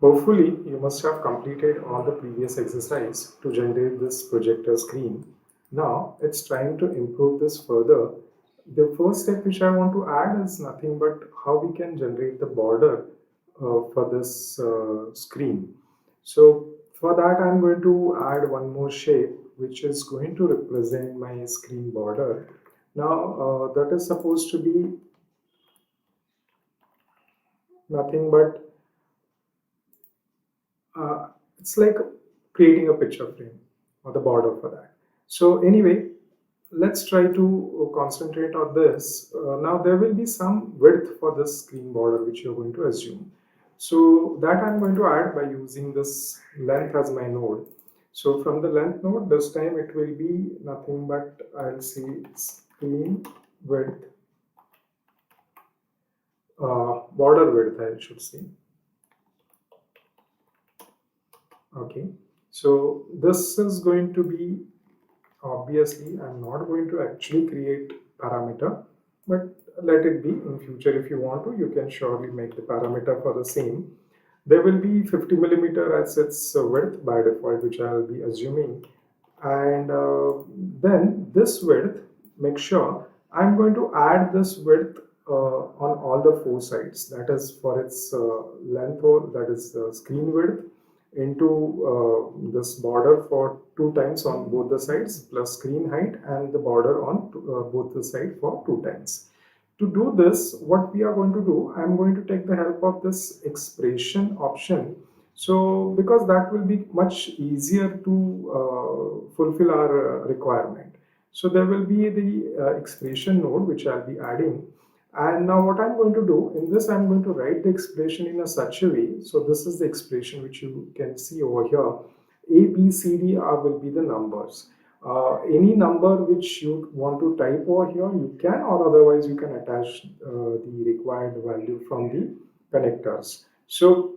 Hopefully, you must have completed all the previous exercise to generate this projector screen. Now, it's trying to improve this further. The first step which I want to add is nothing but how we can generate the border for this screen. So, for that, I'm going to add one more shape which is going to represent my screen border. Now, that is supposed to be nothing but it's like creating a picture frame or the border for that. So anyway, let's try to concentrate on this. Now there will be some width for this screen border which you're going to assume. So that I'm going to add by using this length as my node. So from the length node, this time it will be nothing but I'll say screen width, border width I should say. Okay, so this is going to be, obviously I'm not going to actually create parameter, but let it be. In future if you want to, you can surely make the parameter for the same. There will be 50 millimeter as its width by default, which I'll be assuming. And then this width, make sure I'm going to add this width on all the four sides. That is for its length, or that is the screen width, into this border for 2 times on both the sides, plus screen height and the border on both the side for 2 times. To do this, what we are going to do, I'm going to take the help of this expression option. So because that will be much easier to fulfill our requirement. So there will be the expression node which I'll be adding. And now what I'm going to do, in this I'm going to write the expression in a such a way. So this is the expression which you can see over here. A, B, C, D are will be the numbers. Any number which you want to type over here, you can, or otherwise you can attach the required value from the connectors. So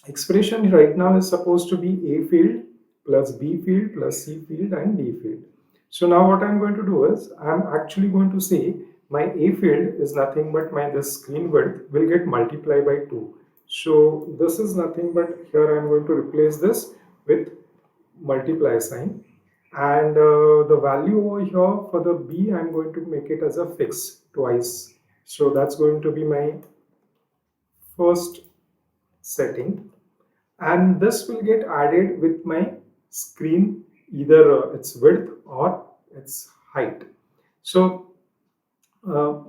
expression right now is supposed to be A field plus B field plus C field and D field. So now what I'm going to do is I'm actually going to say my A field is nothing but my this screen width will get multiplied by 2. So this is nothing but here I'm going to replace this with multiply sign, and the value over here for the B I'm going to make it as a fix twice. So that's going to be my first setting, and this will get added with my screen, either its width or its height. So uh,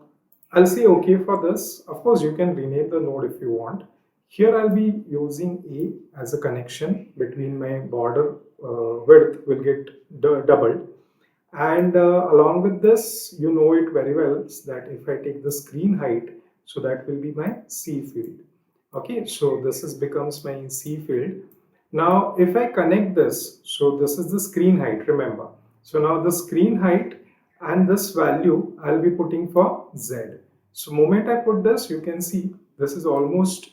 I'll say okay for this. Of course you can rename the node if you want. Here I'll be using A as a connection between my border. Width will get doubled, and along with this, you know it very well that if I take the screen height, so that will be my C field. Okay, so this is becomes my C field. Now if I connect this, so this is the screen height, remember. So now the screen height and this value I'll be putting for Z. So moment I put this, you can see this is almost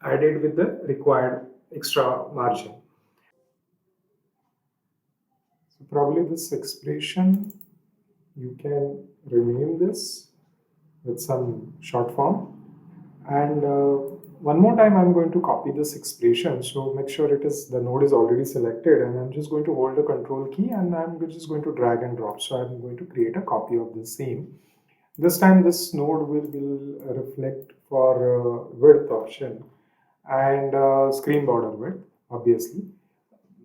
added with the required extra margin. So probably this expression, you can rename this with some short form. And one more time I'm going to copy this expression. So make sure it is, the node is already selected, and I'm just going to hold the control key and I'm just going to drag and drop. So I'm going to create a copy of the same. This time this node will reflect for width option and screen border width, obviously.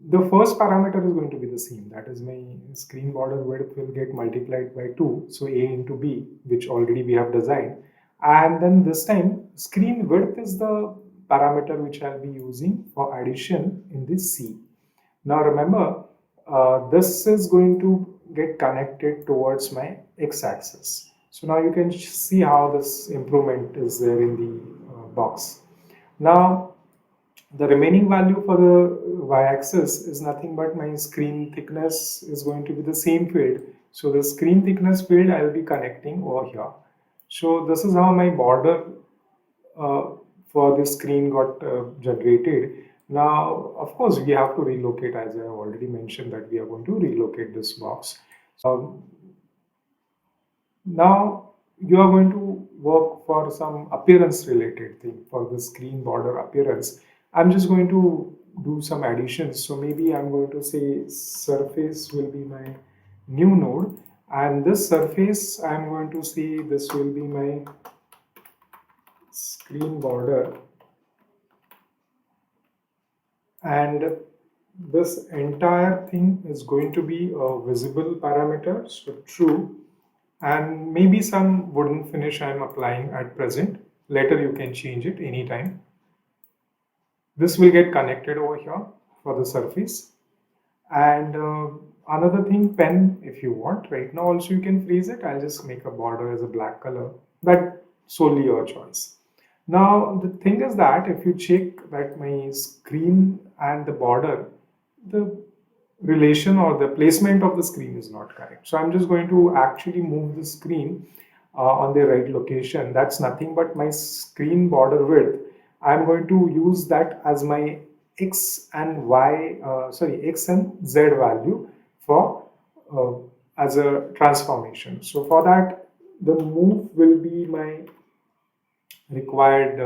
The first parameter is going to be the same, that is my screen border width will get multiplied by 2, so A into B, which already we have designed. And then this time screen width is the parameter which I'll be using for addition in this C. Now remember, this is going to get connected towards my x-axis. So now you can see how this improvement is there in the box. Now the remaining value for the y-axis is nothing but my screen thickness is going to be the same field. So the screen thickness field I will be connecting over here. So this is how my border for the screen got generated. Now, of course, we have to relocate, as I have already mentioned that we are going to relocate this box. Now you are going to work for some appearance related thing for the screen border appearance. I'm just going to do some additions. So maybe I'm going to say surface will be my new node, and this surface I'm going to say this will be my screen border, and this entire thing is going to be a visible parameter, so true, and maybe some wooden finish I'm applying at present. Later you can change it anytime. This will get connected over here for the surface. And another thing, pen, if you want. Right now also you can freeze it. I'll just make a border as a black color, but solely your choice. Now the thing is that if you check that my screen and the border, the relation or the placement of the screen is not correct. So I'm just going to actually move the screen on the right location. That's nothing but my screen border width. I'm going to use that as my x and y, x and z value for uh, as a transformation. So for that, the move will be my required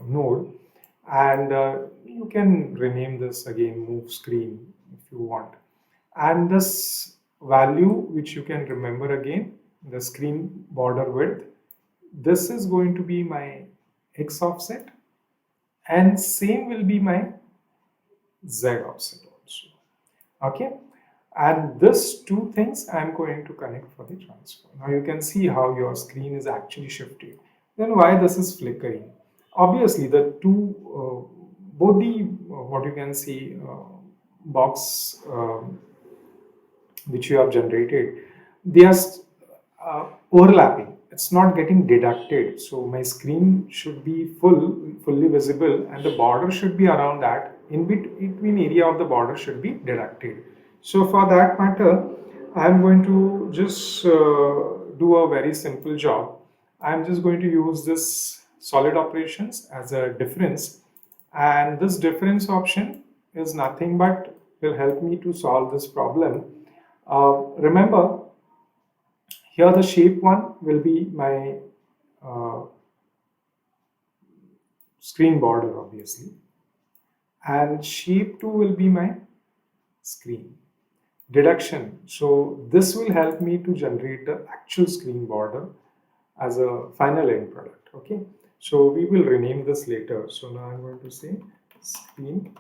node, and you can rename this again move screen if you want. And this value which you can remember again, the screen border width, this is going to be my x offset, and same will be my z offset also. Okay, and this two things I'm going to connect for the transfer. Now you can see how your screen is actually shifted. Then why this is flickering? Obviously the two both the what you can see box which you have generated, they are overlapping. It's not getting deducted. So my screen should be fully visible, and the border should be around that. In between area of the border should be deducted. So for that matter, I'm going to just do a very simple job. I'm just going to use this solid operations as a difference, and this difference option is nothing but will help me to solve this problem. Remember, here the shape one will be my uh, screen border obviously, and shape 2 will be my screen deduction. So this will help me to generate the actual screen border as a final end product. Okay, so we will rename this later. So now I'm going to say screen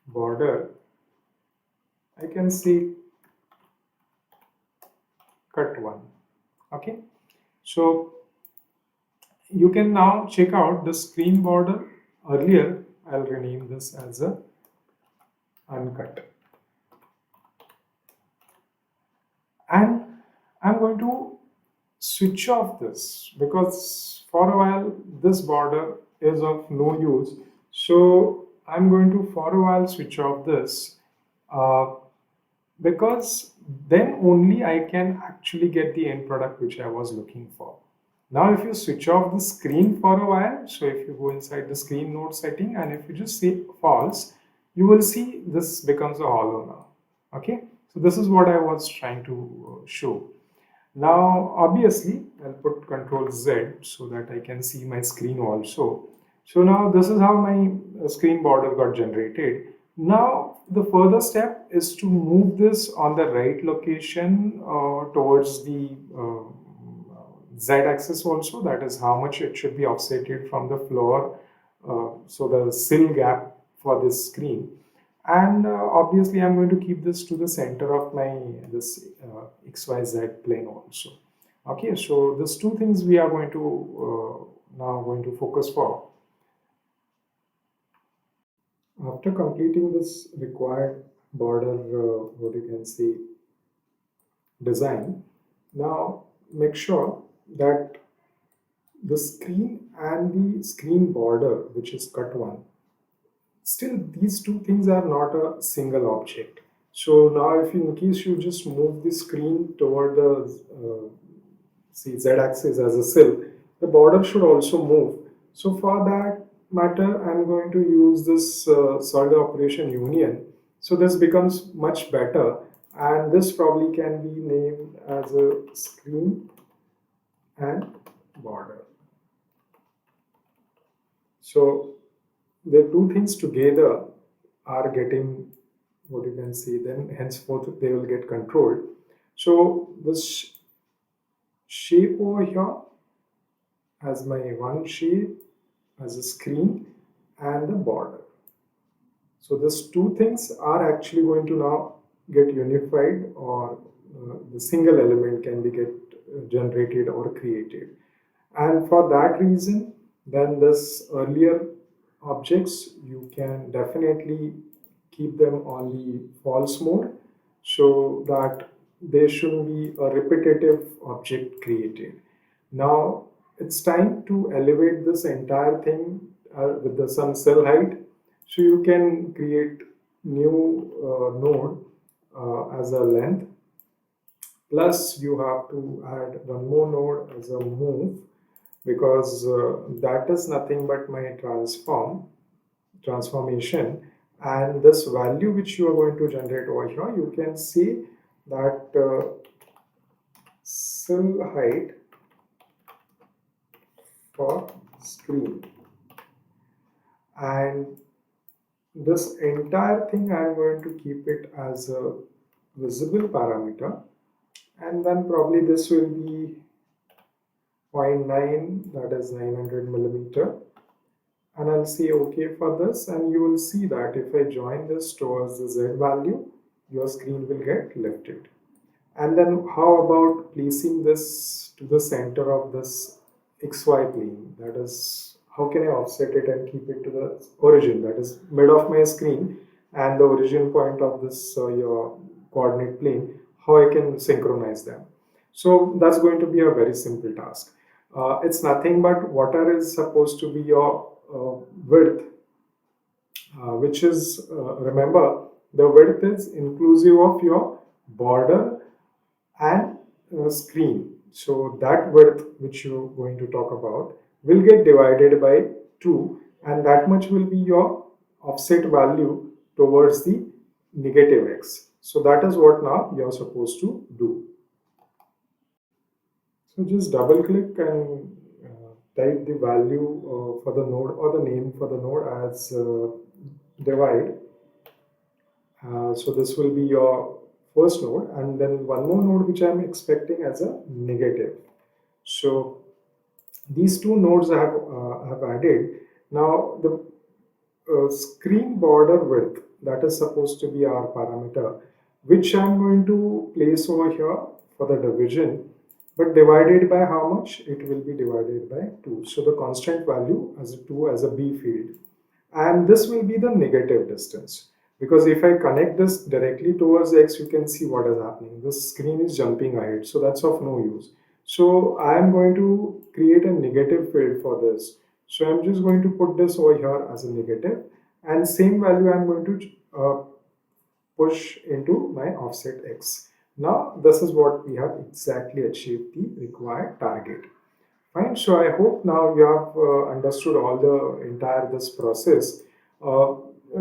border. I can say cut 1. Okay, so you can now check out the screen border. Earlier I'll rename this as a uncut, and I'm going to switch off this because for a while this border is of no use. So I'm going to for a while switch off this uh, because then only I can actually get the end product which I was looking for. Now if you switch off the screen for a while, so if you go inside the screen node setting and if you just say false, you will see this becomes a hollow now. Okay, so this is what I was trying to show. Now obviously I'll put Control Z so that I can see my screen also. So now this is how my screen border got generated. Now the further step is to move this on the right location towards the Z axis also, that is how much it should be offsetted from the floor, so the sill gap for this screen. And obviously I'm going to keep this to the center of my this XYZ plane also. Okay, so these two things we are going to now going to focus for. After completing this required border, what you can say, design, now make sure that the screen and the screen border, which is cut 1, still these two things are not a single object. So now if in case you just move the screen toward the see z axis as a sill, the border should also move. So for that matter I'm going to use this solid operation union. So this becomes much better, and this probably can be named as a screen and border. So the two things together are getting, what you can see, then henceforth they will get controlled. So this shape over here has my one shape as a screen and the border. So these two things are actually going to now get unified, or the single element can be get generated or created. And for that reason, then this earlier objects, you can definitely keep them on the false mode so that there shouldn't be a repetitive object created. Now it's time to elevate this entire thing with the some cell height. So you can create new node as a length. Plus you have to add one more node as a move, because that is nothing but my transformation, and this value which you are going to generate over here, you can see that cell height for screen, and this entire thing I am going to keep it as a visible parameter, and then probably this will be 0.9, that is 900 millimeter, and I'll say OK for this, and you will see that if I join this towards the Z value, your screen will get lifted. And then how about placing this to the center of this XY plane? That is, how can I offset it and keep it to the origin, that is mid of my screen, and the origin point of this your coordinate plane, how I can synchronize them? So that's going to be a very simple task. It's nothing but water is supposed to be your width, which is, remember, the width is inclusive of your border and screen. So that width which you're going to talk about will get divided by 2, and that much will be your offset value towards the negative x. So that is what now you're supposed to do. So just double click and type the value for the node, or the name for the node as divide. So this will be your first node, and then one more node which I am expecting as a negative. So these two nodes I have added. Now the screen border width, that is supposed to be our parameter, which I am going to place over here for the division, but divided by how much? It will be divided by 2. So the constant value as a 2 as a B field, and this will be the negative distance, because if I connect this directly towards X, you can see what is happening. This screen is jumping ahead, so that's of no use. So I am going to create a negative field for this. So I'm just going to put this over here as a negative, and same value I'm going to push into my offset X. Now this is what we have exactly achieved the required target. Fine. So I hope now you have understood all the entire this process.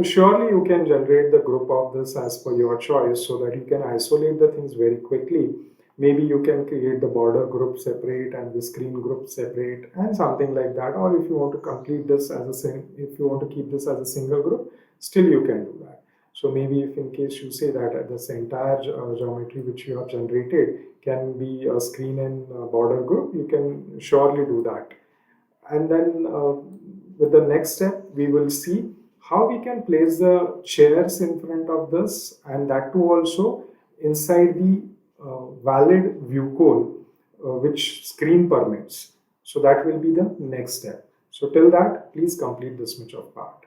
Surely you can generate the group of this as per your choice, so that you can isolate the things very quickly. Maybe you can create the border group separate and the screen group separate and something like that. Or if you want to complete this as a if you want to keep this as a single group, still you can do that. So maybe if in case you say that this entire geometry which you have generated can be a screen and border group, you can surely do that. And then with the next step, we will see how we can place the chairs in front of this, and that too also inside the valid view code which screen permits. So that will be the next step. So till that, please complete this much of part.